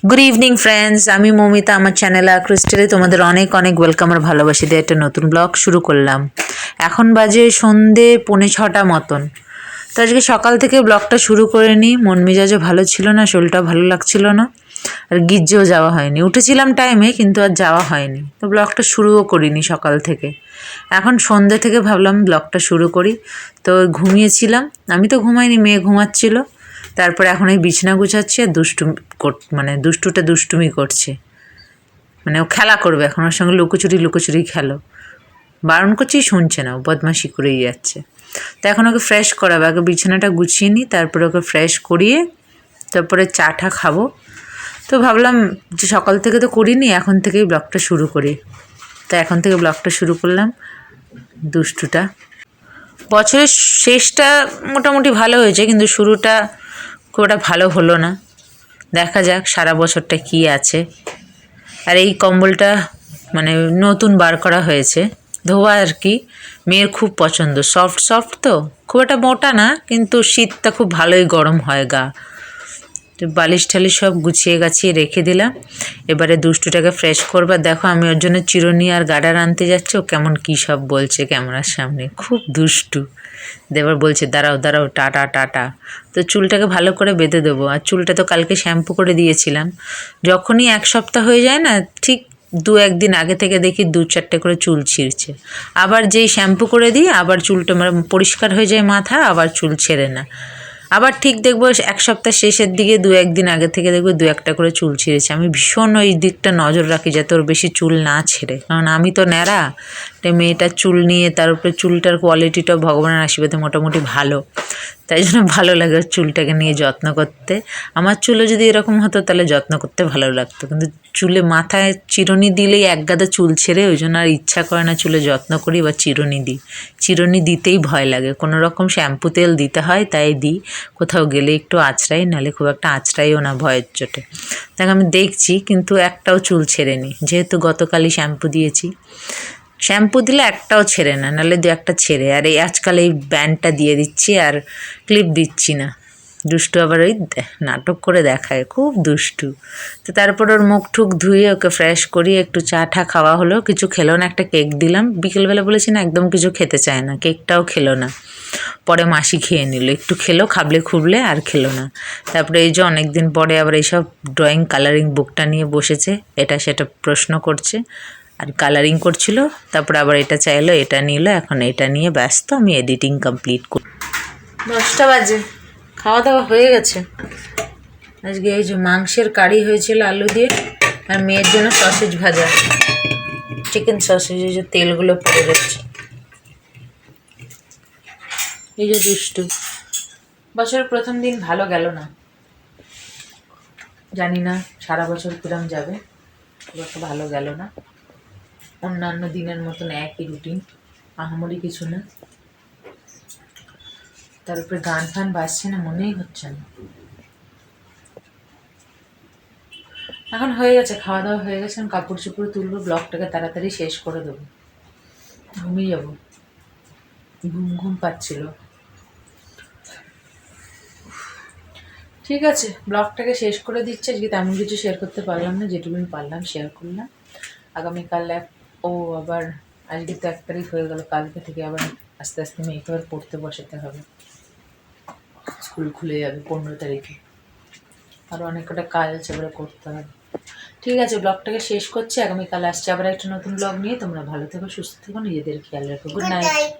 Good evening friends, আমি মৌমিতা। আমার channel ক্রিস্টালে তোমাদের অনেক অনেক ওয়েলকাম আর ভালোবাসি দিয়ে একটা নতুন ব্লগ শুরু করলাম। এখন বাজে সন্ধে 5:45 মতন। তো আজকে সকাল থেকে ব্লগটা শুরু করে নিই। মন মেজাজও ভালো ছিল না, শরীরটা ভালো লাগছিল না, আর গির্জেও যাওয়া হয়নি। উঠেছিলাম টাইমে কিন্তু আর যাওয়া হয়নি, তো ব্লগটা শুরুও করিনি সকাল থেকে। এখন সন্ধে থেকে ভাবলাম ব্লগটা শুরু করি। তো ঘুমিয়েছিলাম, আমি তো ঘুমাইনি, মেয়ে ঘুমাচ্ছিল। তারপরে এখন এই বিছানা গুছাচ্ছি আর দুষ্টুটা দুষ্টুমি করছে। মানে ও খেলা করবে এখন, ওর সঙ্গে লুকোচুরি খেলো। বারণ করছি, শুনছে না, ও বদমাশি করেই যাচ্ছে। তো এখন ওকে ফ্রেশ করাবে, আগে বিছানাটা গুছিয়ে নিই, তারপরে ওকে ফ্রেশ করিয়ে তারপরে চাটা খাবো। তো ভাবলাম যে সকাল থেকে তো করিনি, এখন থেকেই ব্লগটা শুরু করি। তো এখন থেকে ব্লগটা শুরু করলাম। দুষ্টুটা বছরের শেষটা মোটামুটি ভালো হয়েছে, কিন্তু শুরুটা খুব একটা ভালো হলো না। দেখা যাক সারা বছরটা কি আছে। আর এই কম্বলটা মানে নতুন বার করা হয়েছে, ধোয়া আর কি। মেয়ের খুব পছন্দ, সফট সফট, তো খুব একটা মোটা না, কিন্তু শীতটা খুব ভালোই গরম হয় গা। তো বালিশ টালিশ সব গুছিয়ে গাছিয়ে রেখে দিলাম। এবারে দুষ্টুটাকে ফ্রেশ করবার। দেখো, আমি ওর জন্য চিরুনি আর গার্ডার আনতে যাচ্ছি, ও কেমন কী সব বলছে ক্যামেরার সামনে, খুব দুষ্টু। দেবার বলছে দাঁড়াও দাঁড়াও, টাটা টাটা। তো চুলটাকে ভালো করে বেঁধে দেবো। আর চুলটা তো কালকে শ্যাম্পু করে দিয়েছিলাম। যখনই 1 সপ্তাহ হয়ে যায় না, ঠিক 1 দিন আগে থেকে দেখি 2-4টে করে চুল ছিঁড়ছে। আবার যেই শ্যাম্পু করে দিই, আবার চুলটা মানে পরিষ্কার হয়ে যায় মাথা, আবার চুল ছেড়ে না। আবার ঠিক দেখবো 1 সপ্তাহ শেষের দিকে 2-1 দিন আগে থেকে দেখবো 2-1টা করে চুল ছিঁড়েছে। আমি ভীষণ ওই দিকটা নজর রাখি যাতে ওর বেশি চুল না ছেড়ে, কারণ আমি তো ন্যাড়া। মেয়েটার চুল নিয়ে, তার উপরে চুলটার কোয়ালিটিটাও ভগবানের আশীর্বাদে মোটামুটি ভালো, তাই জন্য ভালো লাগে ওর চুলটাকে নিয়ে যত্ন করতে। আমার চুলও যদি এরকম হতো তাহলে যত্ন করতে ভালো লাগতো, কিন্তু চুলে মাথায় চিরুনি দিলেই একগাদা চুল ছেড়ে, ওই জন্য আর ইচ্ছা করে না চুলে যত্ন করি বা চিরুনি দিই। চিরুনি দিতেই ভয় লাগে, কোনো রকম শ্যাম্পু তেল দিতে হয় তাই দিই। কোথাও গেলে একটু আঁচড়াই, নাহলে খুব একটা আঁচড়াইও না ভয়ের চোটে। দেখ, আমি দেখছি কিন্তু একটাও চুল ছেড়েনি, যেহেতু গতকালই শ্যাম্পু দিয়েছি। শ্যাম্পু দিলে একটাও ছেড়ে না, নাহলে 2-1টা ছেড়ে। আর এই আজকাল এই ব্যান্ডটা দিয়ে দিচ্ছি, আর ক্লিপ দিচ্ছি না। দুষ্টু আবার ওই নাটক করে দেখায়, খুব দুষ্টু। তো তারপর ওর মুখ ঠুক ধুয়ে ওকে ফ্রেশ করিয়ে একটু চা টা খাওয়া হলো। কিছু খেলো না, একটা কেক দিলাম। বিকেলবেলা বলেছি না, একদম কিছু খেতে চায় না, কেকটাও খেলো না। পরে মাসি খেয়ে নিল, একটু খেলো খাবলে খুবলে, আর খেলো না। তারপরে এই যে অনেক দিন পরে আবার এইসব ড্রয়িং কালারিং বুকটা নিয়ে বসেছে, এটা সেটা প্রশ্ন করছে আর কালারিং করছিল। তারপরে আবার এটা চাইলো, এটা নিল, এখন এটা নিয়ে ব্যস্ত। আমি এডিটিং কমপ্লিট করি। 10টা বাজে, খাওয়া দাওয়া হয়ে গেছে। আজকে এই যে মাংসের কারি হয়েছিল আলু দিয়ে, আর মেয়ের জন্য সসেজ ভাজা, চিকেন সসেজ। এই যে তেলগুলো পড়ে যাচ্ছে। এই যে দুষ্টু, বছরের প্রথম দিন ভালো গেল না। জানি না সারা বছর কিরম যাবে, খুব একটা ভালো গেল না। অন্যান্য দিনের মতন একই রুটিন, আহামরি কিছু না। তার উপরে গান ফান বাজছে না, মনেই হচ্ছে না। এখন হয়ে গেছে, খাওয়া দাওয়া হয়ে গেছে, আমি কাপড় চোপড় তুলবো, ব্লগটাকে তাড়াতাড়ি শেষ করে দেবো, ঘুমিয়ে যাবো। ঘুম ঘুম পাচ্ছিল। ঠিক আছে, ব্লগটাকে শেষ করে দিচ্ছে। আজকে তেমন কিছু শেয়ার করতে পারলাম না, যেটুকু পারলাম শেয়ার করলাম। আগামীকাল আবার আজকে তো 1 তারিখ হয়ে গেল, কালকে থেকে আবার আস্তে আস্তে মেয়েকে আবার পড়তে বসাতে হবে। স্কুল খুলে যাবে 15 তারিখে, আরও অনেক কটা কাজ আছে, এবারে করতে হবে। ঠিক আছে, ব্লগটাকে শেষ করছি। আগামীকাল আসছে আবার একটা নতুন ব্লগ নিয়ে। তোমরা ভালো থেকো, সুস্থ থেকো, নিজেদের খেয়াল রাখো। Good night.